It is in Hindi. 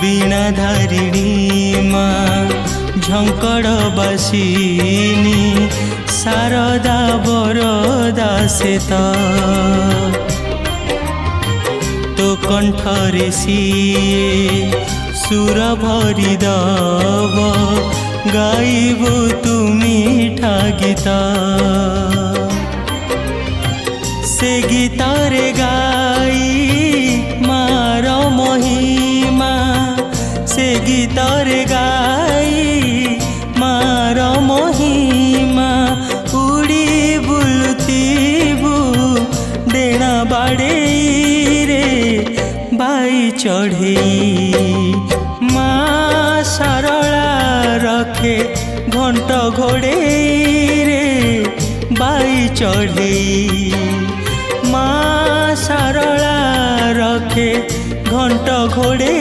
वीणाधारिणी माँ झंकड़ बासिनी शारदा बरदा से तो कंठरे सीए सुर भरी दब गाइबु तु मीठा गीत से गीतरे गाई मार महिमा से गीतरे गाई मार महिमा उड़ी बुलुतीबु डेणा बाड़े रे बाई चढ़ई माँ सारला रखे घंट घोड़े रे बाई चढ़ई माँ सारला रखे घंट घोड़े